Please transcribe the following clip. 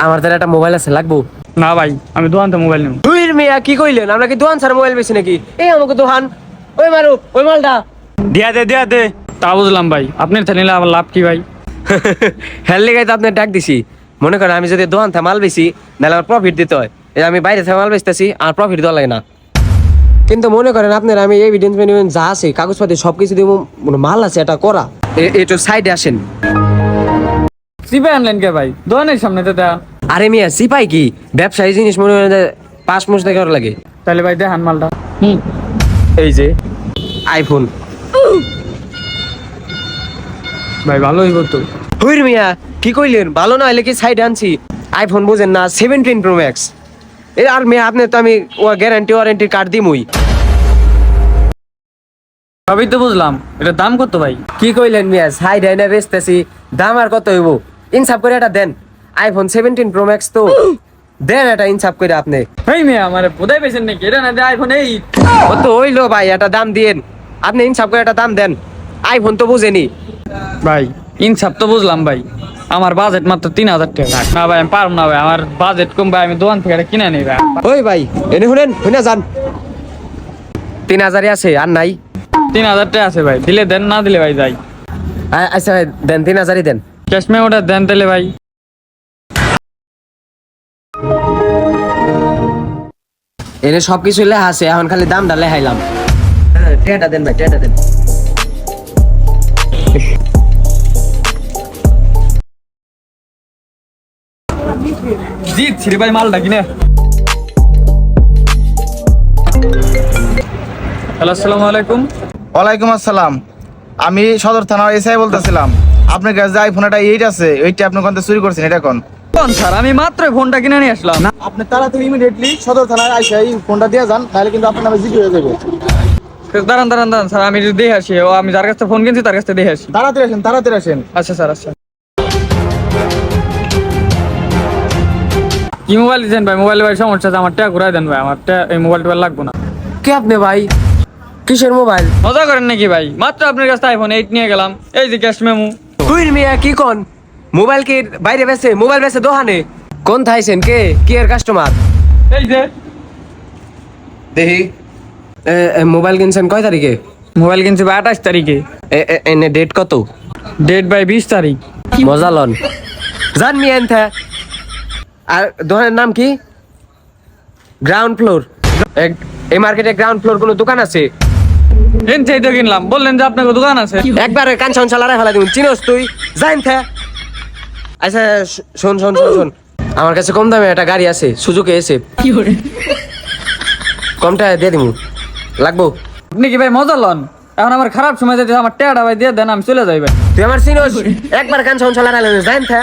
আমার দ্বারা একটা মোবাইল আছে, লাগবো? না ভাই, আমি দোকান থেকে মোবাইল নেব। তুই মিয়া কি কইলেন? আমরা কি দোকান ছাড়া মোবাইল বেশি নাকি? এই আমাকে দোকান, ওই মারো ওই মালটা। দিয়া দে। তা বুঝলাম ভাই, আপনার থেকে নিলে আবার লাভ কি ভাই? হ্যাঁ লেগাই তো আপনার ডাক দিছি। মনে করেন আমি যদি দোকান থেকে মাল বেশি, নাহলে আমার প্রফিট দিতে হয়। এই আমি বাইরে থেকে মাল বেচতেছি, আর প্রফিট দেওয়া লাগে না। কিন্তু মনে করেন আপনার আমি এভিডেন্স মেনিমেন্ট যা আছে, কাগজপাতি সবকিছু দিব, মাল আছে এটা করা। একটু সাইডে আসেন। সিপাই আনলেন কে ভাই? দোকানের সামনে তো দেন। আরে মিয়া সিপাই কি ব্যবসায়ী জিনিস, মনে করেন 5 মাস থেকে লাগে। তাহলে ভাই দেখান মালটা। এই যে আইফোন। ভাই ভালো হইব তো। হুইর মিয়া কি কইলেন? ভালো না হলে কি সাইড আনছি? আইফোন বুঝেন না, 17 প্রো ম্যাক্স। আর মিয়া আপনি তো আমি গ্যারান্টি ওয়ারেন্টি কার্ড দিমুই। সবই তো বুঝলাম, এটা দাম কত ভাই? কি কইলেন মিয়া? সাইড আইনা বেচতেছি, দাম আর কত হইব? ইনসাফ করে এটা দেন। আইফোন 17 প্রো ম্যাক্স তো দেন, এটা ইনসাফ করে আপনি। এই মেয়ে আমার বোধাই পেয়েছেন নাকি? এটা না আইফোন 8। ও তো হইলো ভাই, এটা দাম দিয়েন। আপনি ইনসাফ করে এটা দাম দেন। আইফোন তো বুঝেনি ভাই ইনসাফ তো বুঝলাম ভাই, আমার বাজেট মাত্র 3000 টাকা। না ভাই আমি পারবো না ভাই, আমার বাজেট কম ভাই, আমি দোকান থেকে এটা কিনে নেই ভাই। ওই ভাই এনে শুনেন, শুনে যান। 3000 আছে আর নাই? 3000 টাকা আছে ভাই, দিলে দেন, না দিলে ভাই যাই। আচ্ছা ভাই দেন, 3000 দেন। ক্যাশ মেমোটা দেন তাহলে ভাই। এনে সবকিছু লেখা আছে, এখন খালি দামটা লেখাইলাম। টেটা দেন ভাই, টেটা দেন। জিতছি রে ভাই মালটা কিনে। হ্যালো, আসসালামু আলাইকুম। ওয়ালাইকুম আসসালাম। আমি সদর থানার এসআই বলতেছিলাম। আপনার কাছে যে আইফোন 8 আছে, ওইটা আপনি কোন চুরি করছেন? এটা কোন? কোন স্যার, আমি মাত্র ফোনটা কিনে নিয়ে আসলাম। আপনি তাড়াতাড়ি ইমিডিয়েটলি সদর থানায় আইসা এই ফোনটা দিয়ে যান, তাহলে কিন্তু আপনার নামে জিডি হয়ে যাবে। দাঁড়ান স্যার, আমি যদি দেখে আসি, ও আমি যার কাছে ফোন কিনছি তার কাছে দেখে আসি। তাড়াতাড়ি আসেন। আচ্ছা স্যার, আচ্ছা। কি মোবাইল দিচ্ছেন ভাই? মোবাইলে ভাই সমস্যা আছে, আমার টাকা ঘুরাই দেন ভাই, আমার এই মোবাইল টোবাইল লাগবো না। কে আপনি ভাই? কিসের মোবাইল? মজা করেন নাকি ভাই? মাত্র আপনার কাছে আইফোন 8 নিয়ে গেলাম, এই যে ক্যাশ মেমো। তুই মিয়া কি কোন? মোবাইল কি বাইরে বেচে? মোবাইল বেচে দোকানে? কোন থাইছেন? কে কি এর কাস্টমার? এই যে দেখি মোবাইল কিনছেন কয় তারিখে? মোবাইল কিনছি ভাই 28 তারিখে। এনে ডেট কত? ডেট ভাই 20 তারিখ। মজা লন। জান মিয়া এনথা। আর দোকানের নাম কি? Ground floor. এই মার্কেটে গ্রাউন্ড ফ্লোর কোনো দোকান আছে? এনতেই তো কিনলাম, বললেন যে আপনার দোকান আছে। একবারে কান ছন চালারে ফেলা দিন। চিনোস তুই? জান থা। আচ্ছা শোন, আমার কাছে কম দামে একটা গাড়ি আছে, সুজুকি এসে। কমটা দিয়ে দিমু, লাগবো? আপনি কি ভাই মজা লন? এখন আমার খারাপ সময় যেতে আমার টাকাটা ভাই দিয়ে দেন, আমি চলে যাই ভাই। তুই আমার চিনোস? একবার কান ছন চালারে ফেলা দিন। জান থা।